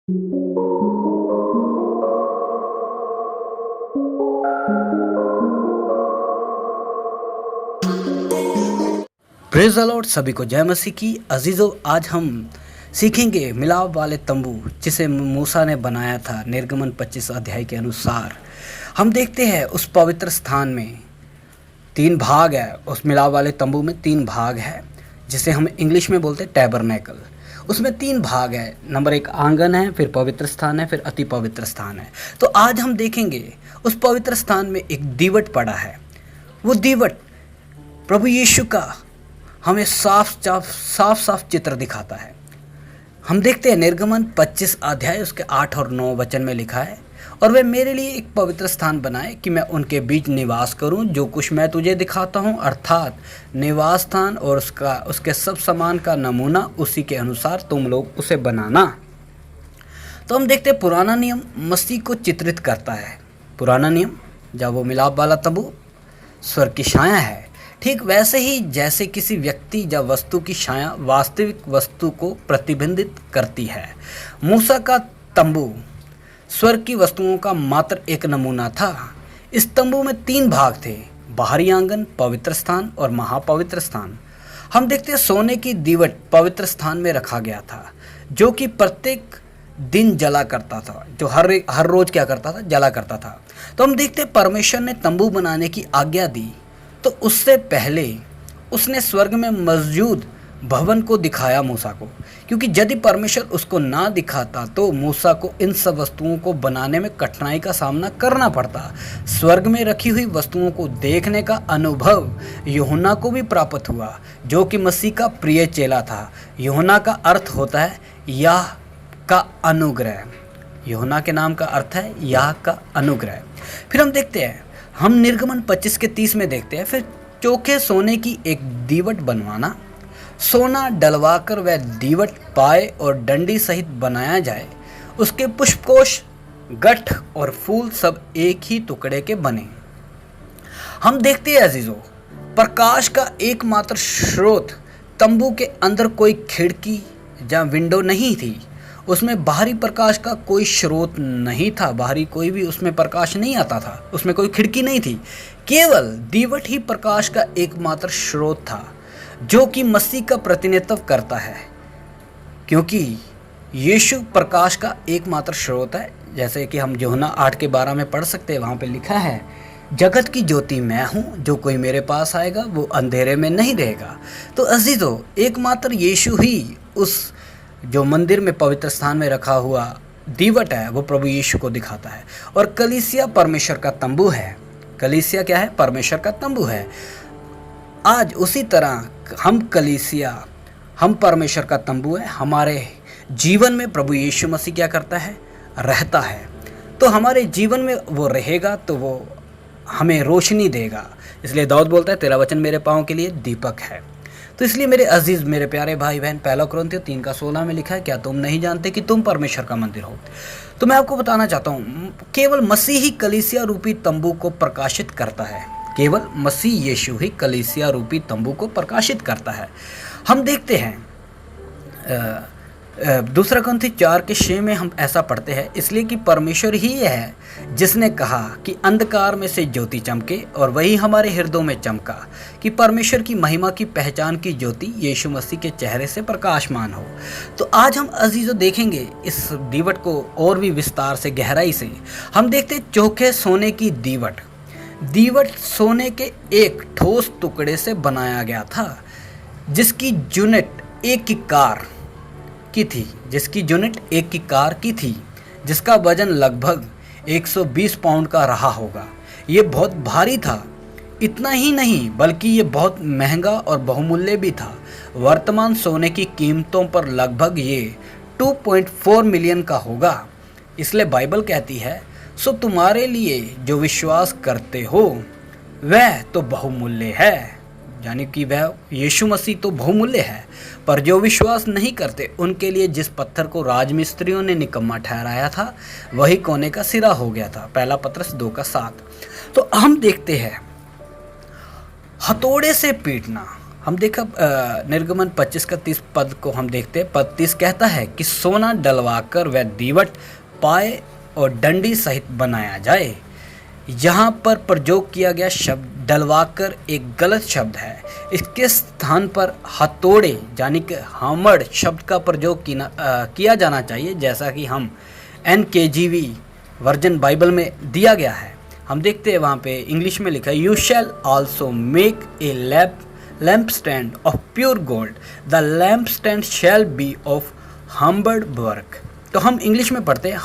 Praise the Lord. सभी को जय मसीह की। अजीज़ों, आज हम सीखेंगे मिलाप वाले तंबू जिसे मूसा ने बनाया था। निर्गमन 25 अध्याय के अनुसार हम देखते हैं उस पवित्र स्थान में 3 भाग है। उस मिलाप वाले तंबू में 3 भाग है, जिसे हम इंग्लिश में बोलते हैं टैबरनेकल। उसमें 3 भाग है। नंबर 1 आंगन है, फिर पवित्र स्थान है, फिर अति पवित्र स्थान है। तो आज हम देखेंगे उस पवित्र स्थान में एक दीवट पड़ा है। वो दीवट प्रभु यीशु का हमें साफ साफ चित्र दिखाता है। हम देखते हैं निर्गमन 25 अध्याय उसके 8 और 9 वचन में लिखा है, और वे मेरे लिए एक पवित्र स्थान बनाए कि मैं उनके बीच निवास करूं। जो कुछ मैं तुझे दिखाता हूं, अर्थात निवास स्थान और उसके सब सामान का नमूना, उसी के अनुसार तुम लोग उसे बनाना। तो हम देखते हैं पुराना नियम मसीह को चित्रित करता है। पुराना नियम जब वो मिलाप वाला तंबू स्वर्ग की छाया है, ठीक वैसे ही जैसे किसी व्यक्ति या वस्तु की छाया वास्तविक वस्तु को प्रतिबिंबित करती है। मूसा का तंबू स्वर्ग की वस्तुओं का मात्र एक नमूना था। इस तंबू में 3 भाग थे: बाहरी आंगन, पवित्र स्थान और महापवित्र स्थान। हम देखते हैं सोने की दीवट पवित्र स्थान में रखा गया था, जो कि प्रत्येक दिन जला करता था, जो हर रोज क्या करता था, जला करता था। तो हम देखते हैं परमेश्वर ने तंबू बनाने की आज्ञा दी, तो उससे पहले उसने स्वर्ग में मौजूद भवन को दिखाया मूसा को, क्योंकि यदि परमेश्वर उसको ना दिखाता तो मूसा को इन सब वस्तुओं को बनाने में कठिनाई का सामना करना पड़ता। स्वर्ग में रखी हुई वस्तुओं को देखने का अनुभव यूहन्ना को भी प्राप्त हुआ, जो कि मसीह का प्रिय चेला था। यूहन्ना का अर्थ होता है याह का अनुग्रह। यूहन्ना के नाम का अर्थ है याह का अनुग्रह। फिर हम देखते हैं, हम निर्गमन 25 के 30 में देखते हैं, फिर चोखे सोने की एक दीवट बनवाना, सोना डलवाकर वह दीवट पाए और डंडी सहित बनाया जाए। उसके पुष्पकोश, गठ और फूल सब एक ही टुकड़े के बने। हम देखते हैं अजीजों, प्रकाश का एकमात्र स्रोत तंबू के अंदर कोई खिड़की या विंडो नहीं थी। उसमें बाहरी प्रकाश का कोई स्रोत नहीं था। बाहरी कोई भी उसमें प्रकाश नहीं आता था। उसमें कोई खिड़की नहीं थी। केवल दीवट ही प्रकाश का एकमात्र स्रोत था, जो कि मसीह का प्रतिनिधित्व करता है, क्योंकि यीशु प्रकाश का एकमात्र स्रोत है। जैसे कि हम यूहन्ना 8 के 12 में पढ़ सकते हैं। वहाँ पे लिखा है, जगत की ज्योति मैं हूँ, जो कोई मेरे पास आएगा वो अंधेरे में नहीं रहेगा। तो अजीजों, एकमात्र यीशु ही उस जो मंदिर में पवित्र स्थान में रखा हुआ दीवट है, वो प्रभु यीशु को दिखाता है। और कलीसिया परमेश्वर का तंबू है। कलीसिया क्या है? परमेश्वर का तंबू है। आज उसी तरह हम कलीसिया, हम परमेश्वर का तंबू है। हमारे जीवन में प्रभु यीशु मसीह क्या करता है? रहता है। तो हमारे जीवन में वो रहेगा तो वो हमें रोशनी देगा। इसलिए दाऊद बोलता है, तेरा वचन मेरे पाँव के लिए दीपक है। तो इसलिए मेरे अजीज़, मेरे प्यारे भाई बहन, 1 कुरिन्थियों 3:16 में लिखा है, क्या तुम नहीं जानते कि तुम परमेश्वर का मंदिर हो? तो मैं आपको बताना चाहता हूँ, केवल मसीह ही कलीसिया रूपी तंबू को प्रकाशित करता है। केवल मसीह यीशु ही कलीसिया रूपी तंबू को प्रकाशित करता है। हम देखते हैं 2 कुरिन्थी 4:6 में हम ऐसा पढ़ते हैं, इसलिए कि परमेश्वर ही है जिसने कहा कि अंधकार में से ज्योति चमके, और वही हमारे हृदयों में चमका, कि परमेश्वर की महिमा की पहचान की ज्योति यीशु मसीह के चेहरे से प्रकाशमान हो। तो आज हम अजीज़ों देखेंगे इस दीवट को और भी विस्तार से, गहराई से। हम देखते हैं चोखे सोने की दीवट। दीवट सोने के एक ठोस टुकड़े से बनाया गया था, जिसकी यूनिट एक की कार की थी, जिसका वजन लगभग 120 पाउंड का रहा होगा। ये बहुत भारी था। इतना ही नहीं, बल्कि ये बहुत महंगा और बहुमूल्य भी था। वर्तमान सोने की कीमतों पर लगभग ये 2.4 मिलियन का होगा। इसलिए बाइबल कहती है, सो तुम्हारे लिए जो विश्वास करते हो वह तो बहुमूल्य है। यानी कि वह यीशु मसीह तो बहुमूल्य है, पर जो विश्वास नहीं करते उनके लिए जिस पत्थर को राजमिस्त्रियों ने निकम्मा ठहराया था, वही कोने का सिरा हो गया था। 1 पत्रस 2:7। तो हम देखते हैं हथौड़े से पीटना, हम देखा निर्गमन 25 का 30 पद को हम देखते हैं। पद 30 कहता है कि सोना डलवाकर वह दीवट पाए और डंडी सहित बनाया जाए। यहाँ पर प्रयोग किया गया शब्द डलवाकर एक गलत शब्द है। इसके स्थान पर हथौड़े यानी कि हमड़ शब्द का प्रयोग किया जाना चाहिए, जैसा कि हम NKJV वर्जन बाइबल में दिया गया है। हम देखते हैं वहाँ पे इंग्लिश में लिखा है, you shall also make a lamp stand of pure gold, the lamp stand shall be of Humbert work. तो हम इंग्लिश में पढ़ते हैं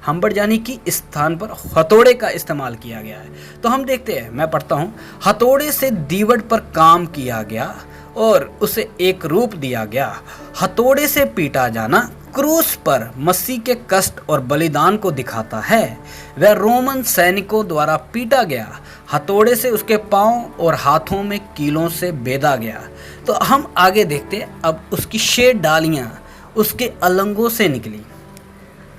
हम्बर्ड यानी कि इस स्थान पर हथौड़े का इस्तेमाल किया गया है। तो हम देखते हैं, मैं पढ़ता हूँ, हथौड़े से दीवट पर काम किया गया और उसे एक रूप दिया गया। हथौड़े से पीटा जाना क्रूस पर मसीह के कष्ट और बलिदान को दिखाता है। वह रोमन सैनिकों द्वारा पीटा गया, हथौड़े से उसके पांव और हाथों में कीलों से बेधा गया। तो हम आगे देखते हैं, अब उसकी 6 डालियाँ उसके अलंगों से निकली।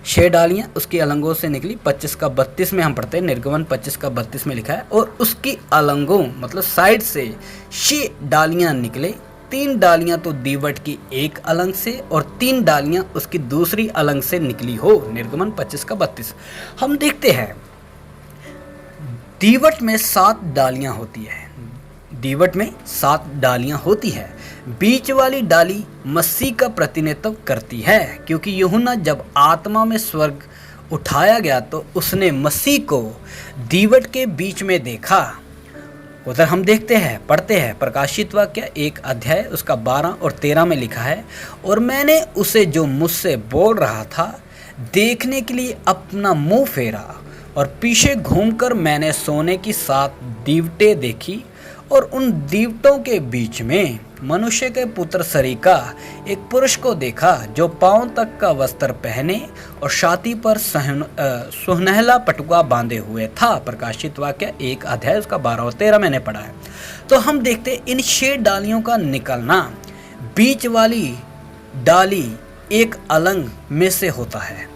6 डालियाँ उसकी अलंगों से निकली। 25 का 32 में हम पढ़ते हैं, निर्गमन 25 का 32 में लिखा है, और उसकी अलंगों मतलब साइड से 6 डालियाँ निकले। 3 डालियाँ तो दीवट की एक अलंग से और 3 डालियाँ उसकी दूसरी अलंग से निकली हो। निर्गमन 25 का 32। हम देखते हैं दीवट में 7 डालियाँ होती है। दीवट में 7 डालियाँ होती है। बीच वाली डाली मसीह का प्रतिनिधित्व करती है, क्योंकि यूहन्ना जब आत्मा में स्वर्ग उठाया गया तो उसने मसीह को दीवट के बीच में देखा। उधर हम देखते हैं, पढ़ते हैं, प्रकाशित वाक्य 1 अध्याय उसका 12 और 13 में लिखा है, और मैंने उसे जो मुझसे बोल रहा था देखने के लिए अपना मुंह फेरा, और पीछे घूमकर मैंने सोने की 7 दीवटें देखी, और उन दीवटों के बीच में मनुष्य के पुत्र सरीका एक पुरुष को देखा, जो पांव तक का वस्त्र पहने और छाती पर सुनहला पटुआ बांधे हुए था। प्रकाशित वाक्य 1 अध्याय उसका 12 और 13 मैंने पढ़ा है। तो हम देखते हैं इन 6 डालियों का निकलना बीच वाली डाली एक अलंग में से होता है।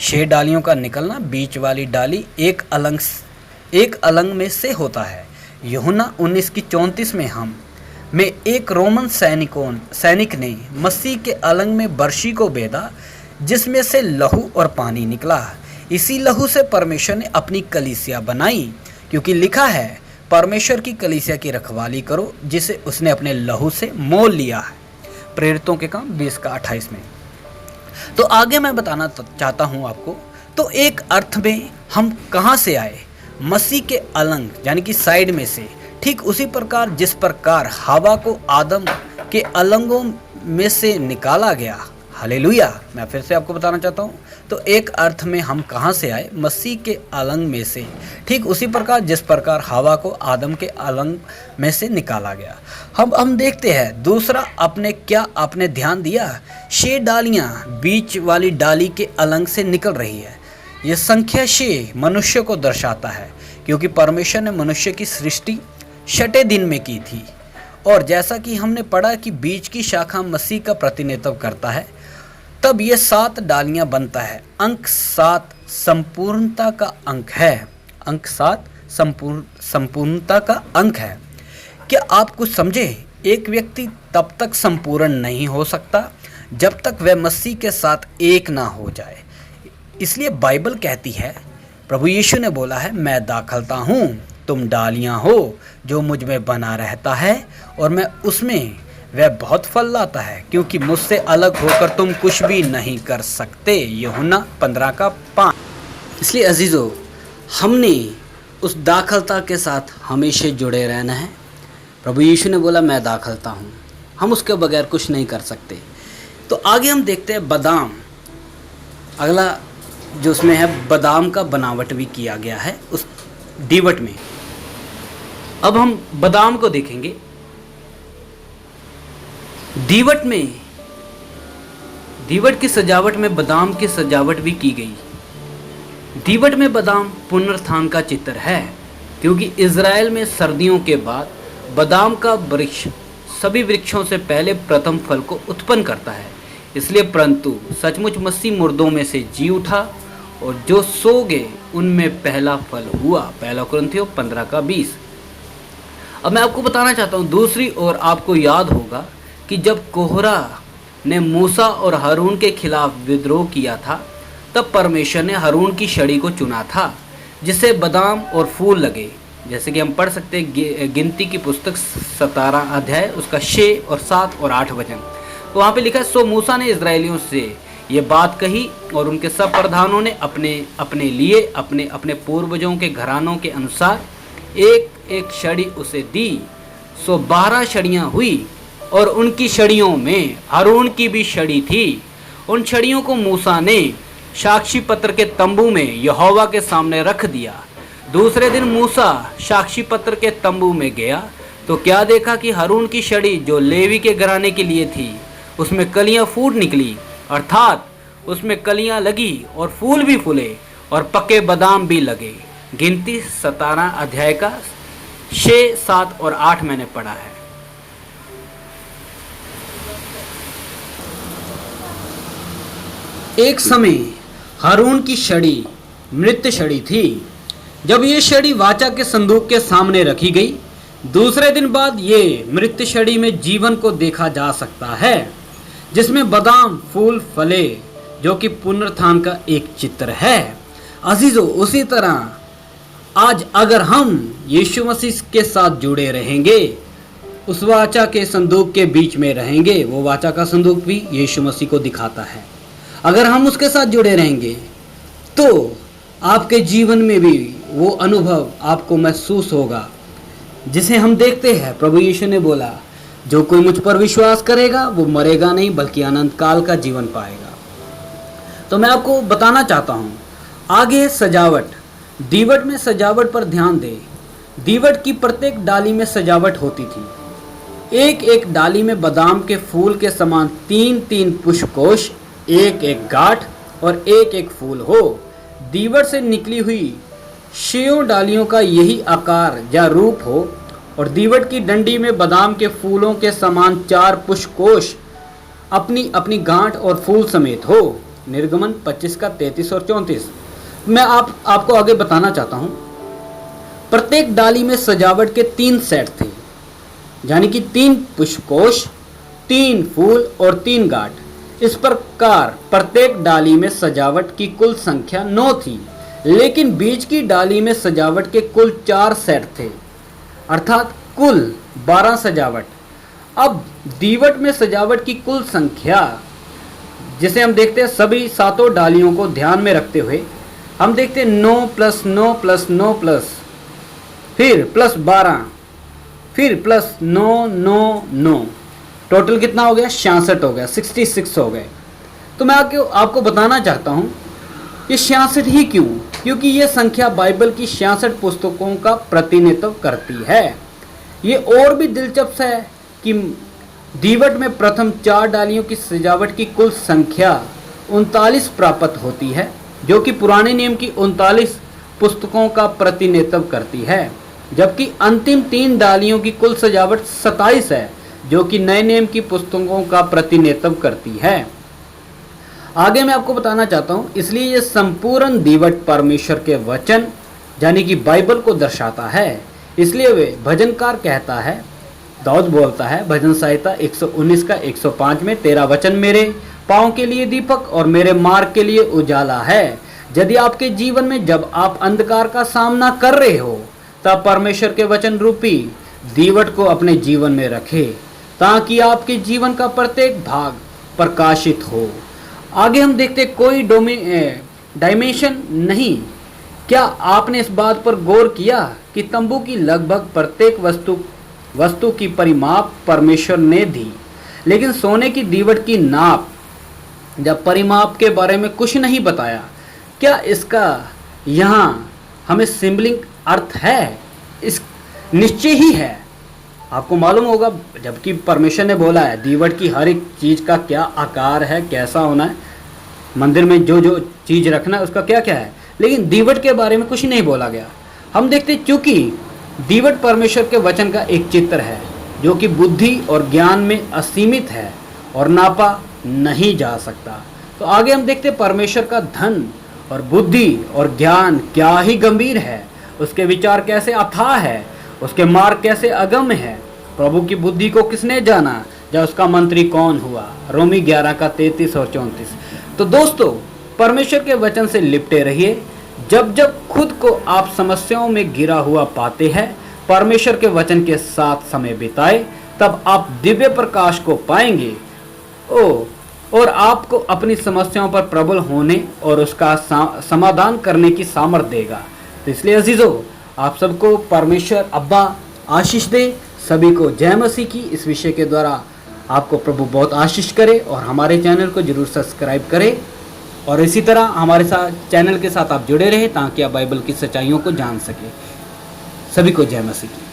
6 डालियों का निकलना बीच वाली डाली एक अलंग में से होता है। यूहन्ना 19 की 34 में एक रोमन सैनिक ने मसीह के अलंग में बर्शी को बेधा, जिसमें से लहू और पानी निकला। इसी लहू से परमेश्वर ने अपनी कलीसिया बनाई, क्योंकि लिखा है, परमेश्वर की कलीसिया की रखवाली करो, जिसे उसने अपने लहू से मोल लिया है। प्रेरितों के काम 20 का 28 में। तो आगे मैं बताना चाहता हूँ आपको, तो एक अर्थ में हम कहाँ से आए? मसीह के अलंग यानी कि साइड में से। ठीक उसी प्रकार जिस प्रकार हवा को आदम के अलंगों में से निकाला गया। हालेलुया। मैं फिर से आपको बताना चाहता हूँ, तो एक अर्थ में हम कहाँ से आए? मसीह के अलंग में से। ठीक उसी प्रकार जिस प्रकार हवा को आदम के अलंग में से निकाला गया। हम देखते हैं दूसरा, आपने ध्यान दिया, 6 डालियाँ बीच वाली डाली के अलंग से निकल रही है। यह संख्या 6 मनुष्य को दर्शाता है, क्योंकि परमेश्वर ने मनुष्य की सृष्टि 6ठे दिन में की थी। और जैसा कि हमने पढ़ा कि बीच की शाखा मसीह का प्रतिनिधित्व करता है, तब ये 7 डालियां बनता है। अंक 7 संपूर्णता का अंक है। अंक 7 संपूर्णता का अंक है। क्या आप कुछ समझे? एक व्यक्ति तब तक संपूर्ण नहीं हो सकता जब तक वह मसीह के साथ एक ना हो जाए। इसलिए बाइबल कहती है, प्रभु यीशु ने बोला है, मैं दाखलता हूँ, तुम डालियाँ हो, जो मुझ में बना रहता है और मैं उसमें, वह बहुत फल लाता है, क्योंकि मुझसे अलग होकर तुम कुछ भी नहीं कर सकते। यूहन्ना 15 का 5। इसलिए अजीज़ों, हमने उस दाखलता के साथ हमेशा जुड़े रहना है। प्रभु यीशु ने बोला, मैं दाखलता हूँ, हम उसके बगैर कुछ नहीं कर सकते। तो आगे हम देखते हैं बादाम। अगला जो उसमें है, बादाम का बनावट भी किया गया है उस दीवट में। अब हम बादाम को देखेंगे। दीवट की सजावट में बादाम की सजावट भी की गई। दीवट में बादाम पुनरुत्थान का चित्र है, क्योंकि इज़राइल में सर्दियों के बाद बादाम का वृक्ष सभी वृक्षों से पहले प्रथम फल को उत्पन्न करता है। इसलिए परंतु सचमुच मसीह मुर्दों में से जी उठा, और जो सो गए उनमें पहला फल हुआ। 1 कुरिन्थियों 15 का 20। अब मैं आपको बताना चाहता हूँ दूसरी ओर, आपको याद होगा कि जब कोहरा ने मूसा और हारून के खिलाफ विद्रोह किया था, तब परमेश्वर ने हारून की छड़ी को चुना था जिससे बादाम और फूल लगे। जैसे कि हम पढ़ सकते हैं गिनती की पुस्तक 17 अध्याय उसका 6 और 7 और 8 वचन। तो वहाँ पे लिखा है, सो मूसा ने इजरायलियों से ये बात कही और उनके सब प्रधानों ने अपने अपने लिए अपने अपने पूर्वजों के घरानों के अनुसार एक एक छड़ी उसे दी। सो 12 छड़ियाँ हुई और उनकी छड़ियों में हारून की भी छड़ी थी। उन छड़ियों को मूसा ने साक्षी पत्र के तंबू में यहोवा के सामने रख दिया। दूसरे दिन मूसा साक्षी पत्र के तंबू में गया तो क्या देखा कि हारून की छड़ी जो लेवी के घराने के लिए थी उसमें कलियां फूट निकली, अर्थात उसमें कलियां लगी और फूल भी फूले और पके बादाम भी लगे। गिनती 17 अध्याय का 6, 7 और 8 मैंने पढ़ा है। एक समय हारून की छड़ी मृत छड़ी थी। जब ये छड़ी वाचा के संदूक के सामने रखी गई, दूसरे दिन बाद ये मृत छड़ी में जीवन को देखा जा सकता है, जिसमें बादाम फूल फले, जो कि पुनरुत्थान का एक चित्र है। अजीजों, उसी तरह आज अगर हम यीशु मसीह के साथ जुड़े रहेंगे, उस वाचा के संदूक के बीच में रहेंगे, वो वाचा का संदूक भी यीशु मसीह को दिखाता है। अगर हम उसके साथ जुड़े रहेंगे तो आपके जीवन में भी वो अनुभव आपको महसूस होगा जिसे हम देखते हैं। प्रभु यीशु ने बोला, जो कोई मुझ पर विश्वास करेगा वो मरेगा नहीं बल्कि अनंत काल का जीवन पाएगा। तो मैं आपको बताना चाहता हूँ आगे सजावट, दीवट में सजावट पर ध्यान दें। दीवट की प्रत्येक डाली में सजावट होती थी। एक एक डाली में बादाम के फूल के समान 3-3 पुष्पकोश, एक एक गांठ और एक एक फूल हो। दीवट से निकली हुई 6 डालियों का यही आकार या रूप हो और दीवट की डंडी में बादाम के फूलों के समान 4 पुष्पकोश अपनी अपनी गांठ और फूल समेत हो। निर्गमन 25 का 33 और 34। मैं आपको आगे बताना चाहता हूँ। प्रत्येक डाली में सजावट के 3 सेट थे, यानी कि 3 पुष्पकोश, 3 फूल और 3 गांठ। इस प्रकार प्रत्येक डाली में सजावट की कुल संख्या 9 थी, लेकिन बीच की डाली में सजावट के कुल 4 सेट थे, अर्थात कुल 12 सजावट। अब दीवट में सजावट की कुल संख्या, जिसे हम देखते हैं सभी 7 डालियों को ध्यान में रखते हुए, हम देखते हैं 9 + 9 + 9 प्लस फिर प्लस 12 फिर प्लस 9 9 9, टोटल कितना हो गया? 66 हो गया, 66 हो गए। तो मैं आपको बताना चाहता हूँ ये 66 ही क्यों? क्योंकि ये संख्या बाइबल की 66 पुस्तकों का प्रतिनिधित्व करती है। ये और भी दिलचस्प है कि दीवट में प्रथम 4 डालियों की सजावट की कुल संख्या 39 प्राप्त होती है, जो कि पुराने नियम की 39 पुस्तकों का प्रतिनिधित्व करती है, जबकि अंतिम 3 डालियों की कुल सजावट 27 है, जो कि नए नियम की पुस्तकों का प्रतिनिधित्व करती है। आगे मैं आपको बताना चाहता हूँ, इसलिए ये संपूर्ण दीवट परमेश्वर के वचन यानी कि बाइबल को दर्शाता है। इसलिए वे भजनकार कहता है, दाऊद बोलता है भजन संहिता 119 का 105 में, तेरा वचन मेरे पाँव के लिए दीपक और मेरे मार्ग के लिए उजाला है। यदि आपके जीवन में जब आप अंधकार का सामना कर रहे हो, तब परमेश्वर के वचन रूपी दीवट को अपने जीवन में रखें, ताकि आपके जीवन का प्रत्येक भाग प्रकाशित हो। आगे हम देखते कोई डायमेंशन नहीं। क्या आपने इस बात पर गौर किया कि तंबू की लगभग प्रत्येक वस्तु की परिमाप परमेश्वर ने दी, लेकिन सोने की दीवट की नाप या परिमाप के बारे में कुछ नहीं बताया? क्या इसका यहाँ हमें सिंबलिंग अर्थ है? इस निश्चय ही है। आपको मालूम होगा, जबकि परमेश्वर ने बोला है दीवट की हर एक चीज़ का क्या आकार है, कैसा होना है, मंदिर में जो जो चीज़ रखना है उसका क्या क्या है, लेकिन दीवट के बारे में कुछ नहीं बोला गया। हम देखते चूँकि दीवट परमेश्वर के वचन का एक चित्र है, जो कि बुद्धि और ज्ञान में असीमित है और नापा नहीं जा सकता। तो आगे हम देखते परमेश्वर का धन और बुद्धि और ज्ञान क्या ही गंभीर है, उसके विचार कैसे अथाह है उसके मार्ग कैसे अगम्य है, प्रभु की बुद्धि को किसने जाना, या उसका मंत्री कौन हुआ। रोमी 11 का 33 और 34। तो दोस्तों, परमेश्वर के वचन से लिपटे रहिए। जब जब खुद को आप समस्याओं में घिरा हुआ पाते हैं, परमेश्वर के वचन के साथ समय बिताए, तब आप दिव्य प्रकाश को पाएंगे और आपको अपनी समस्याओं पर प्रबल होने और उसका समाधान करने की सामर्थ्य देगा। तो इसलिए अजीजों, आप सबको परमेश्वर अब्बा आशीष दे। सभी को जय मसीह की। इस विषय के द्वारा आपको प्रभु बहुत आशीष करे और हमारे चैनल को जरूर सब्सक्राइब करें और इसी तरह हमारे साथ चैनल के साथ आप जुड़े रहें ताकि आप बाइबल की सच्चाइयों को जान सकें। सभी को जय मसीह की।